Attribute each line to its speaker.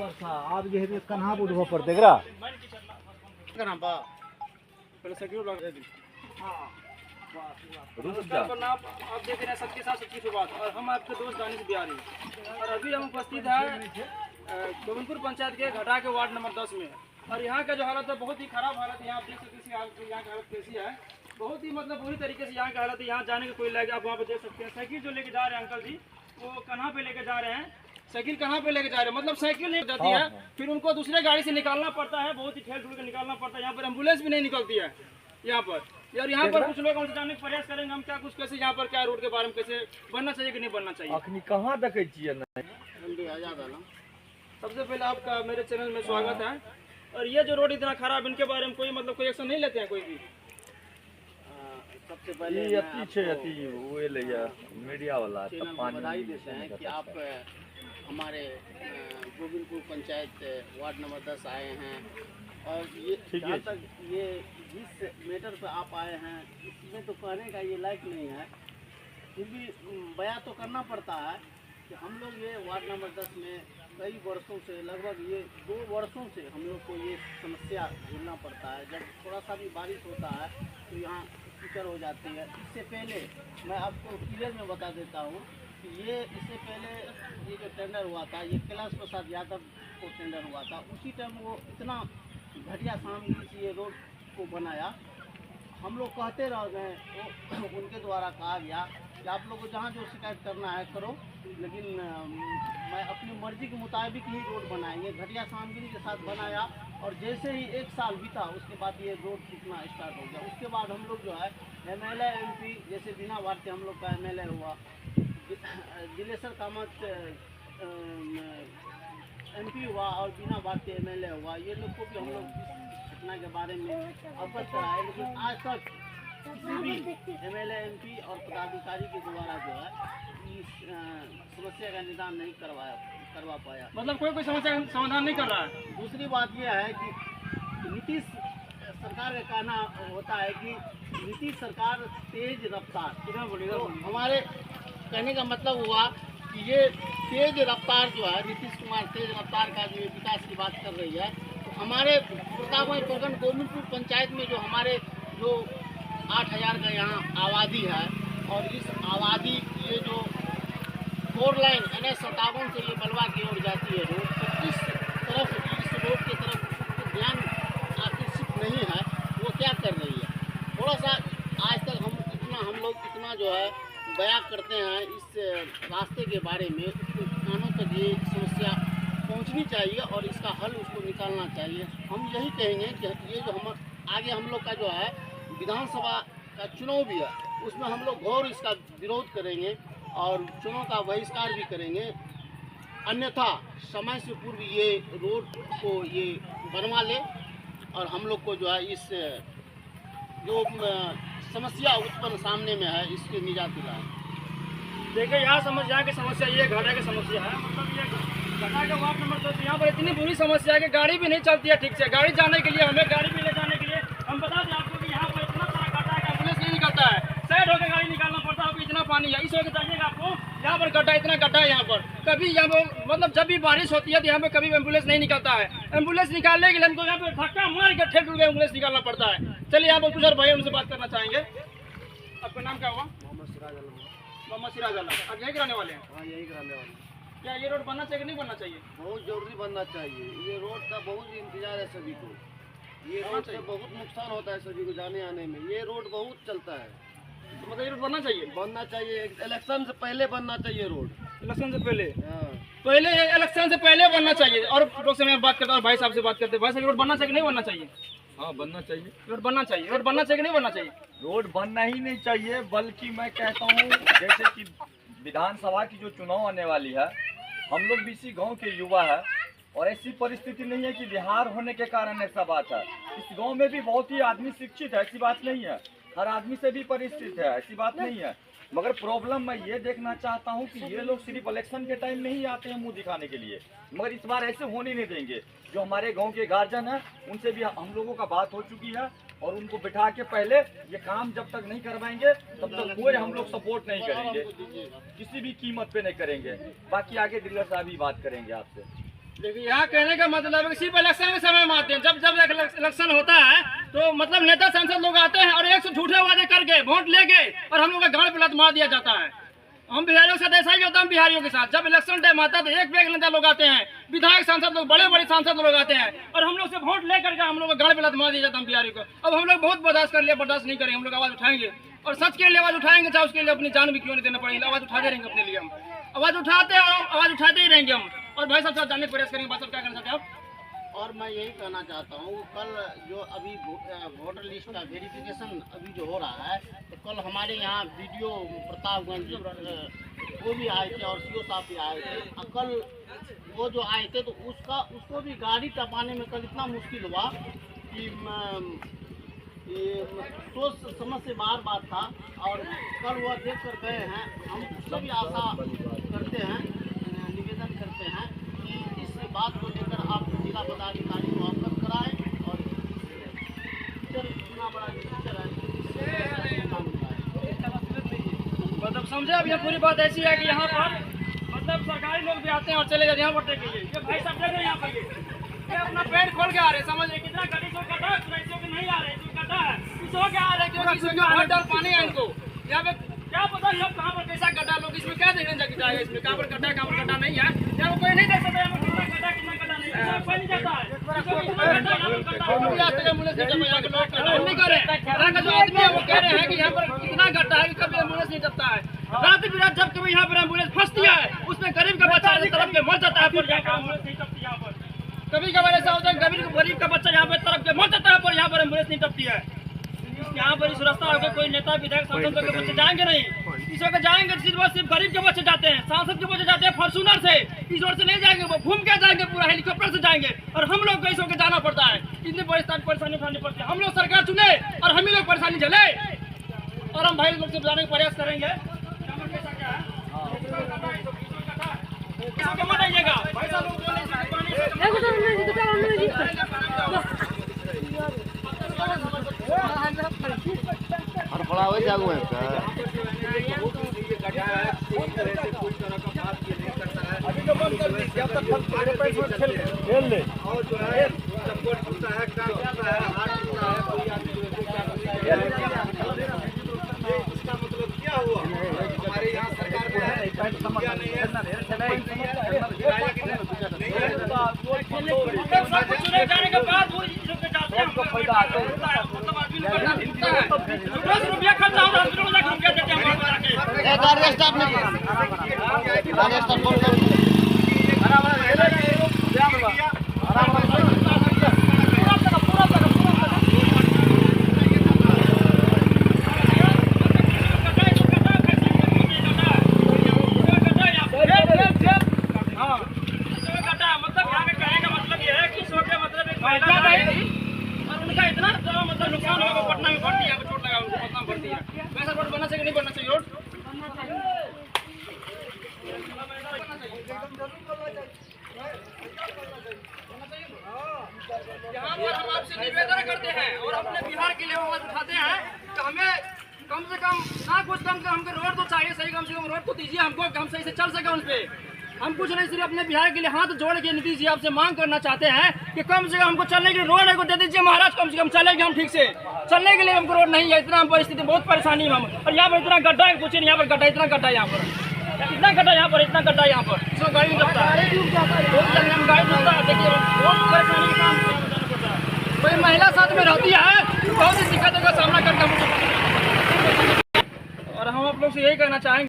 Speaker 1: वर्षा आप जे हेतु कन्हा बुढ़वा पर देगरा
Speaker 2: करना बा पहले सेक्यूर लगा दे। हां
Speaker 1: रुक
Speaker 2: पर नाम आप देख रहे हैं सबके साथ सच्ची बात और हम आपके दोस्त दानिश बिहारी और अभी हम उपस्थित हैं गोविंदपुर पंचायत के घटा के वार्ड नंबर 10 में और यहाँ का जो हालत है बहुत ही खराब हालत है। यहाँ आप देख सकते हैं यहाँ की हालत कैसी है, बहुत ही मतलब बुरी तरीके से यहाँ की हालत है। यहाँ जाने का कोई लगे आप वहाँ पे देख सकते हैं। साइकिल जो लेके जा रहे हैं अंकल जी वो कहाँ पे लेके जा रहे हैं, साइकिल कहाँ पे लेके जा रहे हैं, मतलब साइकिल नहीं जाती है फिर उनको दूसरे गाड़ी से निकालना पड़ता है, बहुत ही ठेल ठुल के निकालना पड़ता है। यहाँ पर एम्बुलेंस भी नहीं निकलती है यहाँ पर। और यहाँ पर कुछ लोग हमसे जानने का प्रयास करेंगे हम क्या कुछ कैसे यहाँ पर क्या रोड के बारे में कैसे बनना चाहिए कि नहीं बनना चाहिए।
Speaker 1: अखनी कहाँ देखे छिए ना
Speaker 2: सबसे पहले आपका मेरे चैनल में स्वागत है। और ये जो रोड इतना खराब इनके बारे में कोई मतलब कोई एक्शन नहीं लेते हैं कोई भी।
Speaker 3: सबसे पहले
Speaker 1: ये अति छे अति वो ले या मीडिया वाला
Speaker 3: तब पानी बधाई देते हैं कि आप हमारे गोविंदपुर पंचायत वार्ड नंबर 10 आए हैं और ये जहाँ तक ये जिस मैटर पे आप आए हैं इसमें तो कहने का ये लायक नहीं है, फिर भी बयां तो करना पड़ता है कि हम लोग ये वार्ड नंबर 10 में कई वर्षों से लगभग ये 2 वर्षों से हम लोग को ये समस्या झेलना पड़ता है। जब थोड़ा सा भी बारिश होता है तो यहाँ कीचड़ हो जाती है। इससे पहले मैं आपको क्लियर में बता देता हूँ कि ये इससे पहले ये जो टेंडर हुआ था ये कैलाश प्रसाद यादव को टेंडर हुआ था, उसी टाइम वो इतना घटिया सामग्री से ये रोड को बनाया। हम लोग कहते रह गए तो उनके द्वारा कहा गया कि आप लोग को जहाँ जो शिकायत करना है करो, लेकिन मैं अपनी मर्जी के मुताबिक ही रोड बनाएंगे। घटिया सामग्री के साथ बनाया और जैसे ही 1 साल बीता उसके बाद ये रोड टूटना स्टार्ट हो गया। उसके बाद हम लोग जो है MLA MP जैसे बिना वार्ड के हम लोग का MLA हुआ, दिलेश्वर कामत MP हुआ और बिना वार्ड के MLA हुआ, ये लोग को भी हम लोग इस घटना के बारे में अवगत कराए, लेकिन आज तक किसी भी MLA MP और पदाधिकारी के द्वारा जो है इस समस्या का निदान नहीं करवा पाया।
Speaker 2: मतलब कोई समस्या का समाधान नहीं कर रहा है।
Speaker 3: दूसरी बात यह है कि नीतीश सरकार का कहना होता है कि नीतीश सरकार तेज रफ्तार, तो हमारे कहने का मतलब हुआ कि ये तेज रफ्तार जो है नीतीश कुमार तेज रफ्तार का जो विकास की बात कर रही है, तो हमारे प्रतापगंज प्रखंड गोविंदपुर पंचायत में जो हमारे जो 8000 का यहाँ आबादी है और इस आबादी ये जो 4 लाइन NH57 से ये बलवा की ओर जाती है रोड, तो इस रोड की तरफ ध्यान आकर्षित नहीं है। वो क्या कर रही है, थोड़ा सा आज तक हम लोग इतना जो है बयां करते हैं इस रास्ते के बारे में, उसको किसानों तक ये समस्या पहुंचनी चाहिए और इसका हल उसको निकालना चाहिए। हम यही कहेंगे कि ये जो हम लोग का जो है विधानसभा का चुनाव भी है, उसमें हम लोग घोर इसका विरोध करेंगे और चुनाव का बहिष्कार भी करेंगे। अन्यथा समय से पूर्व ये रोड को ये बनवा ले और हम लोग को जो है इस जो समस्या उत्पन्न सामने में है इसके निजात दिलाएं।
Speaker 2: देखिए यहाँ की समस्या ये घाटा की समस्या है, मतलब ये घाटा के वार्ड नंबर 10 यहाँ पर इतनी बुरी समस्या है कि गाड़ी भी नहीं चलती है ठीक से। गाड़ी जाने के लिए हमें गाड़ी भी ले जाने के लिए हम बता दें आपको कि यहाँ पर इतना सारा घाटा है, एम्बुलेंस नहीं निकलता है, साइड होकर गाड़ी निकालना पड़ता है। इतना पानी है, इस वक्त जाइएगा आपको यहाँ पर गड्ढा, इतना गड्ढा है यहाँ पर। कभी यहाँ पर मतलब जब भी बारिश होती है तो यहाँ पे कभी एम्बुलेंस नहीं निकलता है। एम्बुलेंस निकालने के लिए हमको यहाँ पे धक्का मार के ठेल के एम्बुलेंस निकालना पड़ता है। चलिए यहाँ पर कुछ और भाई उनसे बात करना चाहेंगे। आपका नाम क्या हुआ? मोहम्मद सिराज अल्लाह। आप यहीं रहने वाले हैं?
Speaker 3: हाँ, यही कराने वाले।
Speaker 2: क्या ये रोड बनना चाहिए कि नहीं बनना चाहिए?
Speaker 3: बहुत जरूरी बनना चाहिए। ये रोड का बहुत इंतजार है सभी को। ये रोड से बहुत नुकसान होता है सभी को जाने आने में। ये रोड बहुत चलता है,
Speaker 2: तो मतलब ये रोड बनना चाहिए?
Speaker 3: बनना चाहिए। इलेक्शन से पहले बनना चाहिए रोड।
Speaker 2: इलेक्शन से पहले?
Speaker 3: हाँ,
Speaker 2: पहले इलेक्शन से पहले बनना चाहिए। और लोग से मैं बात करता हूँ, भाई साहब से बात करते हैं। भाई साहब रोड बनना चाहिए कि नहीं बनना चाहिए?
Speaker 1: हाँ बनना चाहिए।
Speaker 2: रोड बनना चाहिए। रोड बनना चाहिए कि नहीं बनना चाहिए?
Speaker 1: रोड बनना ही नहीं चाहिए, बल्कि मैं कहता हूँ जैसे कि विधानसभा की जो चुनाव आने वाली है, हम लोग भी इसी गांव के युवा है और ऐसी परिस्थिति नहीं है कि बिहार होने के कारण ऐसा बात है। इस गांव में भी बहुत ही आदमी शिक्षित है, ऐसी बात नहीं है। हर आदमी से भी परिचित है, ऐसी बात नहीं है। मगर प्रॉब्लम मैं ये देखना चाहता हूँ कि ये लोग सिर्फ इलेक्शन के टाइम में ही आते हैं मुंह दिखाने के लिए, मगर इस बार ऐसे होने नहीं देंगे। जो हमारे गांव के गार्जियन हैं उनसे भी हम लोगों का बात हो चुकी है और उनको बिठा के पहले ये काम जब तक नहीं करवाएंगे तब तक कोई हम लोग सपोर्ट नहीं करेंगे, किसी भी कीमत पे नहीं करेंगे। बाकी आगे डीलर साहब ही बात करेंगे आपसे।
Speaker 2: देखिए यहाँ कहने का मतलब है कि सिर्फ इलेक्शन के समय में आते हैं। जब जब इलेक्शन होता है तो मतलब नेता सांसद लोग आते हैं और एक से झूठे वादे करके वोट लेके और हम लोग का गाड़ पे लत मार दिया जाता है। हम बिहारियों के साथ ऐसा ही होता है। हम बिहारियों के साथ जब इलेक्शन टाइम आता है तो एक पे एक नेता लोग आते हैं, विधायक सांसद लोग, बड़े बड़े सांसद लोग आते हैं और हम लोग से वोट ले करके हम लोग को गाड़ पे लत मार दिया जाता है बिहारियों को। अब हम लोग बहुत बर्दाश्त कर लिया, बर्दाश्त नहीं करेंगे। हम लोग आवाज उठाएंगे और सच के लिए आवाज उठाएंगे, चाहे उसके लिए अपनी जान भी क्यों नहीं देना पड़ेगी। आवाज उठाते रहेंगे अपने लिए, हम आवाज उठाते हैं और आवाज उठाते ही रहेंगे हम। और भाई साहब जानने का प्रयास करेंगे। भाई साहब क्या करना चाहते हैं आप?
Speaker 3: और मैं यही कहना चाहता हूँ, कल जो अभी वोटर लिस्ट का वेरिफिकेशन अभी जो हो रहा है, तो कल हमारे यहाँ वीडियो प्रतापगंज वो भी आए थे और सीओ साहब भी आए थे। और कल वो जो आए थे तो उसको भी गाड़ी टपाने में कल इतना मुश्किल हुआ कि सोच समझ से बाहर बात था। और कल वह देख कर गए हैं। हम उससे भी आशा करते हैं, निवेदन करते हैं कि इस बात को लेकर आप जिला पदाधिकारी को अवगत कराएं और इतना बड़ा
Speaker 2: मतलब समझे। अब ये पूरी बात ऐसी है कि यहाँ पर मतलब सरकारी लोग भी आते हैं और चले जाते हैं वोट के लिए। ये भाई साहब देख रहे हैं यहाँ पर ये अपना पेट खोल के आ रहे हैं। समझ कितना गाड़ी सो कटा है, पैसों के नहीं आ रहे, इसको कटा है, इसको क्या आ रहा है क्योंकि वोट और पानी है इनको। यहाँ पे क्या पता नहीं अब कहाँ पर कैसा गड्ढा, लोग इसमें क्या देखने जाएगा इसमें कहाँ पर गड्ढा कहाँ पर गड्ढा नहीं है। यहाँ कोई नहीं देख सकता यहाँ पर कितना गड्ढा कितना गड्ढा नहीं है, कोई नहीं जाता है। नहीं करे यहाँ का जो आदमी है वो कह रहे हैं कि यहाँ पर कितना गड्ढा है कि कभी एम्बुलेंस नहीं चलता है। रात बिरात जब कभी यहाँ पर एम्बुलेंस फंसती है उसमें गरीब का बच्चा तरफ के मर जाता है, पर यहाँ पर एम्बुलेंस नहीं टपती। यहाँ पर कभी कभार ऐसा होता है गरीब का बच्चा यहाँ पर तरफ के मर जाता है, पर यहाँ पर एम्बुलेंस नहीं टपती है। यहाँ पर इस रास्ता होकर कोई नेता विधायक सांसद के बच्चे जाएंगे नहीं, इस वक्त जाएंगे सिर्फ गरीब के बच्चे जाते हैं, सांसद के बच्चे जाते हैं फॉर्चूनर से, इस ओर से नहीं जाएंगे, वो घूम के जाएंगे, पूरा हेलीकॉप्टर से जाएंगे और हम लोग को इस वक्त जाना पड़ता है। इतनी परेशानी उठानी पड़ती है। हम लोग सरकार चुने और हम ही लोग परेशानी झेले और हम भाई लोग से बुलाने का प्रयास करेंगे। मत आइएगा भाई साहब
Speaker 3: और बड़ा हो जागो है
Speaker 1: अभी तो बंद कर दी, जब तक खेल ले और जो है सपोर्ट होता है, काम होता है, हाथ होता है, कोई आदमी इसका मतलब क्या हुआ? हमारे यहाँ सरकार में है क्या नहीं है,
Speaker 2: चुने जाने के बाद वो फायदा आता है। रुपया खर्चा हो रहा है, रुपया देते हैं।
Speaker 3: गाड़ी स्टाफ नहीं गाड़ी स्टाफ बोल
Speaker 2: नहीं बनना चाहिए रोड। यहाँ पर हम आपसे निवेदन करते हैं और अपने बिहार के लिए आवाज उठाते हैं कि हमें कम से कम ना कुछ कम से हमको रोड तो चाहिए, सही कम से कम रोड तो दीजिए हमको, हम सही से चल सके उन पे। हम कुछ नहीं, सिर्फ अपने बिहार के लिए हाथ जोड़ के नीतीश जी आपसे मांग करना चाहते हैं कि कम से कम हमको चलने के लिए रोड को दे दीजिए महाराज। कम से कम चलेंगे हम ठीक से, चलने के लिए हमको रोड नहीं है। इतना हम परिस्थिति बहुत परेशानी है हम। और यहाँ पर इतना गड्ढा है, कुछ नहीं, यहाँ पर गड्ढा, इतना गड्ढा यहाँ पर, इतना गड्ढा यहाँ पर, इतना गड्ढा यहाँ पर, इसमें गाड़ी नहीं चलता है, हम गाड़ी चलता है। देखिए बहुत परेशानी का काम, कोई महिला साथ में रहती है बहुत ही दिक्कतों का सामना करना। और हम आप लोग से यही कहना चाहेंगे